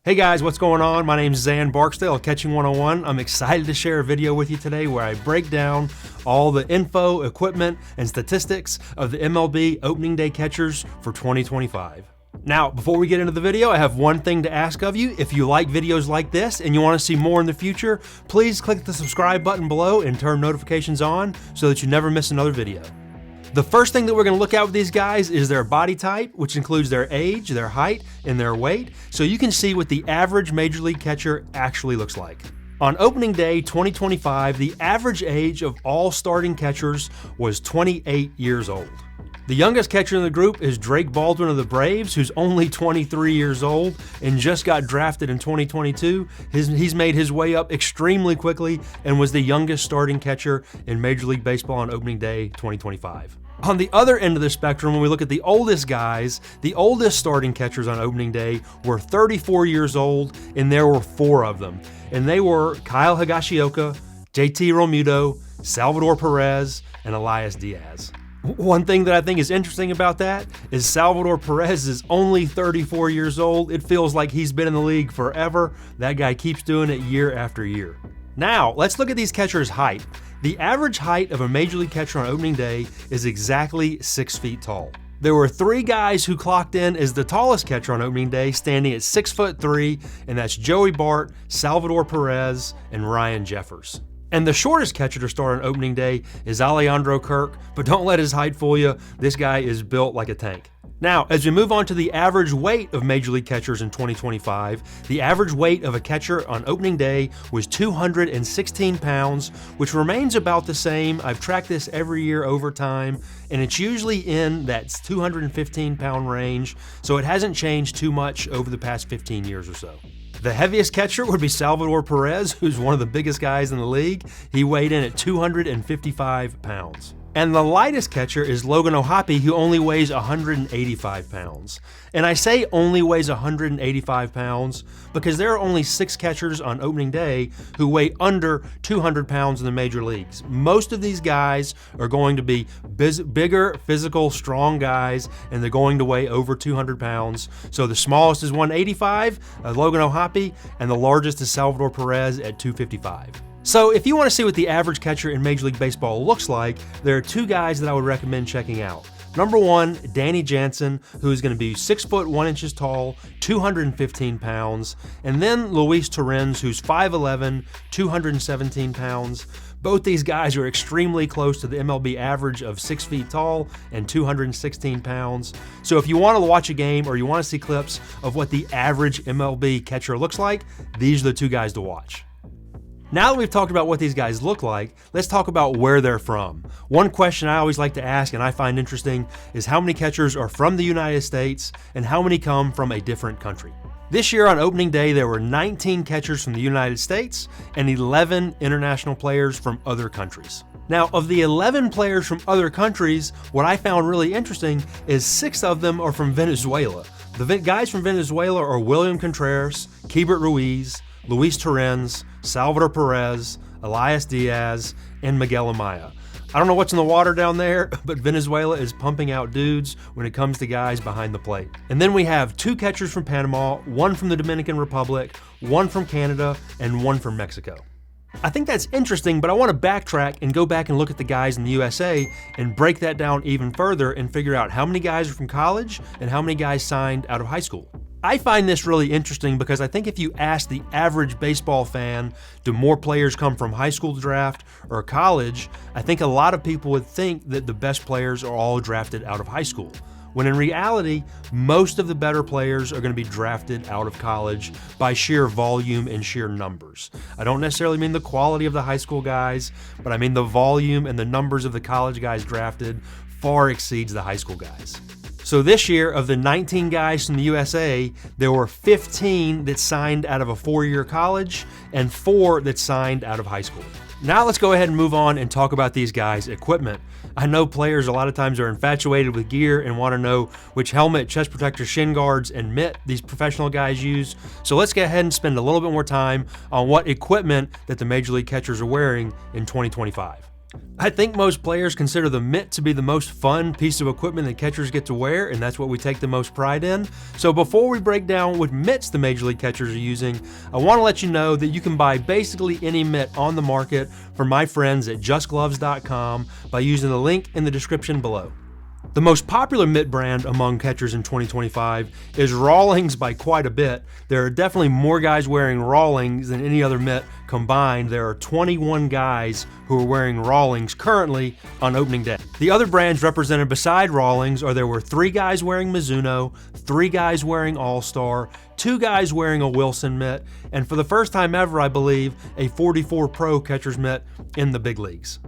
Hey guys, what's going on? My name is Zan Barksdale of Catching 101. I'm excited to share a video with you today where I break down all the info, equipment, and statistics of the MLB opening day catchers for 2025. Now, before we get into the video, I have one thing to ask of you. If you like videos like this and you want to see more in the future, please click the subscribe button below and turn notifications on so that you never miss another video. The first thing that we're going to look at with these guys is their body type, which includes their age, their height, and their weight, so you can see what the average Major League catcher actually looks like. On opening day 2025, the average age of all starting catchers was 28 years old. The youngest catcher in the group is Drake Baldwin of the Braves, who's only 23 years old and just got drafted in 2022. He's made his way up extremely quickly and was the youngest starting catcher in Major League Baseball on opening day 2025. On the other end of the spectrum, when we look at the oldest guys, the oldest starting catchers on opening day were 34 years old, and there were 4 of them. And they were Kyle Higashioka, JT Realmuto, Salvador Perez, and Elias Diaz. One thing that I think is interesting about that is Salvador Perez is only 34 years old. It feels like he's been in the league forever. That guy keeps doing it year after year. Now, let's look at these catchers' height. The average height of a Major League catcher on opening day is exactly 6 feet tall. There were 3 guys who clocked in as the tallest catcher on opening day, standing at 6'3", and that's Joey Bart, Salvador Perez, and Ryan Jeffers. And the shortest catcher to start on opening day is Alejandro Kirk, but don't let his height fool you. This guy is built like a tank. Now, as we move on to the average weight of Major League catchers in 2025, the average weight of a catcher on opening day was 216 pounds, which remains about the same. I've tracked this every year over time, and it's usually in that 215-pound range, so it hasn't changed too much over the past 15 years or so. The heaviest catcher would be Salvador Perez, who's one of the biggest guys in the league. He weighed in at 255 pounds. And the lightest catcher is Logan O'Hoppe, who only weighs 185 pounds. And I say only weighs 185 pounds because there are only 6 catchers on opening day who weigh under 200 pounds in the major leagues. Most of these guys are going to be bigger, physical, strong guys, and they're going to weigh over 200 pounds. So the smallest is 185, Logan O'Hoppe, and the largest is Salvador Perez at 255. So if you want to see what the average catcher in Major League Baseball looks like, there are 2 guys that I would recommend checking out. Number 1, Danny Jansen, who is going to be 6 foot 1 inches tall, 215 pounds, and then Luis Torrens, who's 5'11", 217 pounds. Both these guys are extremely close to the MLB average of 6 feet tall and 216 pounds. So if you want to watch a game or you want to see clips of what the average MLB catcher looks like, these are the 2 guys to watch. Now that we've talked about what these guys look like, let's talk about where they're from. One question I always like to ask and I find interesting is how many catchers are from the United States and how many come from a different country. This year on opening day, there were 19 catchers from the United States and 11 international players from other countries. Now, of the 11 players from other countries, what I found really interesting is 6 of them are from Venezuela. The guys from Venezuela are William Contreras, Keibert Ruiz, Luis Torrens, Salvador Perez, Elias Diaz, and Miguel Amaya. I don't know what's in the water down there, but Venezuela is pumping out dudes when it comes to guys behind the plate. And then we have 2 catchers from Panama, 1 from the Dominican Republic, 1 from Canada, and 1 from Mexico. I think that's interesting, but I want to backtrack and go back and look at the guys in the USA and break that down even further and figure out how many guys are from college and how many guys signed out of high school. I find this really interesting because I think if you ask the average baseball fan, do more players come from high school draft or college, I think a lot of people would think that the best players are all drafted out of high school. When in reality, most of the better players are going to be drafted out of college by sheer volume and sheer numbers. I don't necessarily mean the quality of the high school guys, but I mean the volume and the numbers of the college guys drafted far exceeds the high school guys. So this year, of the 19 guys from the USA, there were 15 that signed out of a 4-year college and 4 that signed out of high school. Now let's go ahead and move on and talk about these guys' equipment. I know players a lot of times are infatuated with gear and want to know which helmet, chest protector, shin guards, and mitt these professional guys use. So let's go ahead and spend a little bit more time on what equipment that the Major League catchers are wearing in 2025. I think most players consider the mitt to be the most fun piece of equipment that catchers get to wear, and that's what we take the most pride in. So before we break down what mitts the Major League catchers are using, I want to let you know that you can buy basically any mitt on the market from my friends at justgloves.com by using the link in the description below. The most popular mitt brand among catchers in 2025 is Rawlings by quite a bit. There are definitely more guys wearing Rawlings than any other mitt combined. There are 21 guys who are wearing Rawlings currently on opening day. The other brands represented beside Rawlings are there were 3 guys wearing Mizuno, 3 guys wearing All-Star, 2 guys wearing a Wilson mitt, and for the first time ever, I believe, a 44 Pro catcher's mitt in the big leagues.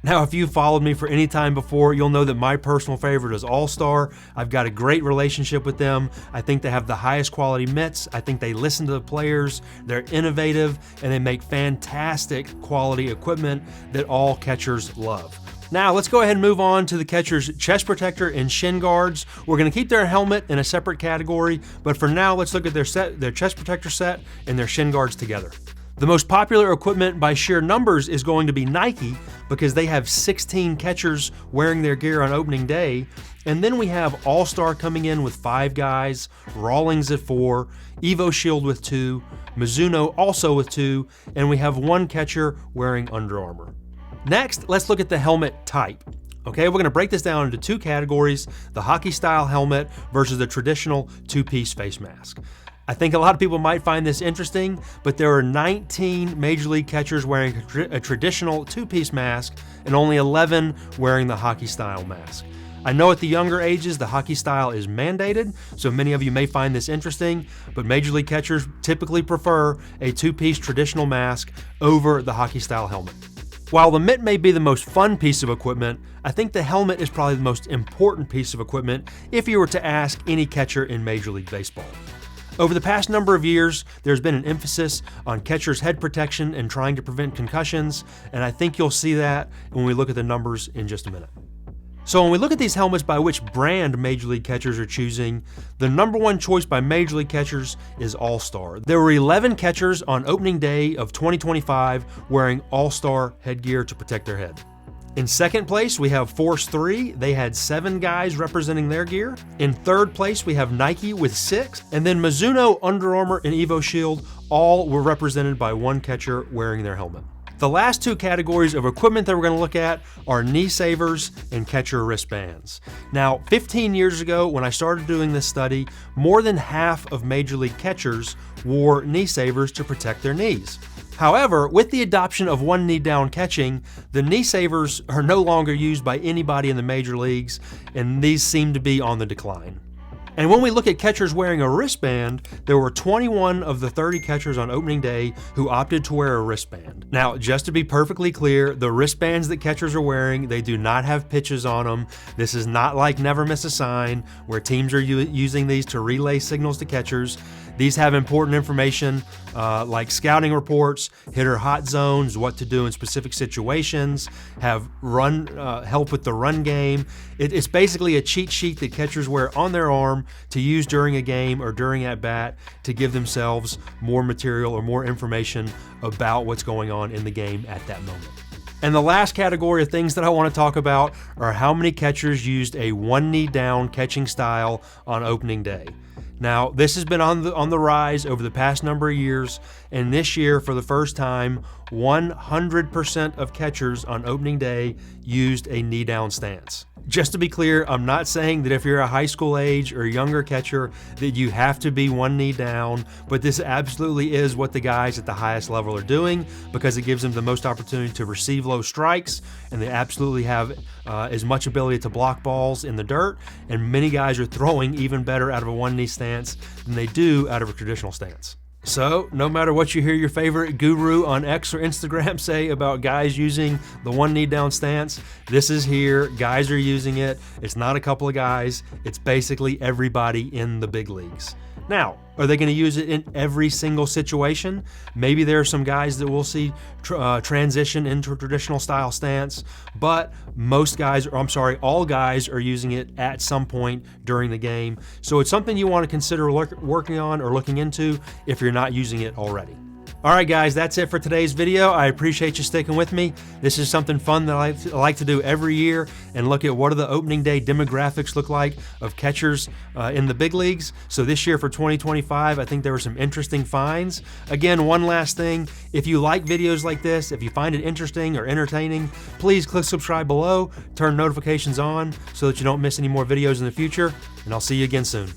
Now, if you've followed me for any time before, you'll know that my personal favorite is All-Star. I've got a great relationship with them. I think they have the highest quality mitts. I think they listen to the players. They're innovative, and they make fantastic quality equipment that all catchers love. Now, let's go ahead and move on to the catcher's chest protector and shin guards. We're going to keep their helmet in a separate category, but for now, let's look at their chest protector set and their shin guards together. The most popular equipment by sheer numbers is going to be Nike because they have 16 catchers wearing their gear on opening day. And then we have All-Star coming in with 5 guys, Rawlings at 4, Evo Shield with 2, Mizuno also with 2, and we have 1 catcher wearing Under Armour. Next, let's look at the helmet type. Okay, we're going to break this down into 2 categories, the hockey style helmet versus the traditional 2-piece face mask. I think a lot of people might find this interesting, but there are 19 Major League catchers wearing a traditional 2-piece mask and only 11 wearing the hockey style mask. I know at the younger ages, the hockey style is mandated, so many of you may find this interesting, but Major League catchers typically prefer a 2-piece traditional mask over the hockey style helmet. While the mitt may be the most fun piece of equipment, I think the helmet is probably the most important piece of equipment if you were to ask any catcher in Major League Baseball. Over the past number of years, there's been an emphasis on catchers' head protection and trying to prevent concussions, and I think you'll see that when we look at the numbers in just a minute. So when we look at these helmets by which brand Major League catchers are choosing, the number 1 choice by Major League catchers is All-Star. There were 11 catchers on opening day of 2025 wearing All-Star headgear to protect their head. In second place, we have Force 3. They had 7 guys representing their gear. In third place, we have Nike with 6. And then Mizuno, Under Armour, and Evo Shield all were represented by 1 catcher wearing their helmet. The last 2 categories of equipment that we're going to look at are knee savers and catcher wristbands. Now, 15 years ago, when I started doing this study, more than half of Major League catchers wore knee savers to protect their knees. However, with the adoption of 1 knee down catching, the knee savers are no longer used by anybody in the major leagues, and these seem to be on the decline. And when we look at catchers wearing a wristband, there were 21 of the 30 catchers on opening day who opted to wear a wristband. Now, just to be perfectly clear, the wristbands that catchers are wearing, they do not have pitches on them. This is not like Never Miss a Sign, where teams are using these to relay signals to catchers. These have important information like scouting reports, hitter hot zones, what to do in specific situations, have help with the run game. It's basically a cheat sheet that catchers wear on their arm to use during a game or during at bat to give themselves more material or more information about what's going on in the game at that moment. And the last category of things that I want to talk about are how many catchers used a 1 knee down catching style on opening day. Now, this has been on the rise over the past number of years, and this year, for the first time, 100% of catchers on opening day used a knee down stance. Just to be clear, I'm not saying that if you're a high school age or younger catcher that you have to be 1 knee down, but this absolutely is what the guys at the highest level are doing because it gives them the most opportunity to receive low strikes, and they absolutely have as much ability to block balls in the dirt, and many guys are throwing even better out of a 1 knee stance than they do out of a traditional stance. So, no matter what you hear your favorite guru on X or Instagram say about guys using the 1 knee down stance, this is here. Guys are using it. It's not a couple of guys. It's basically everybody in the big leagues. Now, are they going to use it in every single situation? Maybe there are some guys that we'll see transition into a traditional style stance, but all guys are using it at some point during the game. So it's something you want to consider working on or looking into if you're not using it already. All right, guys, that's it for today's video. I appreciate you sticking with me. This is something fun that I like to do every year and look at what do the opening day demographics look like of catchers in the big leagues. So this year for 2025, I think there were some interesting finds. Again, one last thing, if you like videos like this, if you find it interesting or entertaining, please click subscribe below, turn notifications on so that you don't miss any more videos in the future, and I'll see you again soon.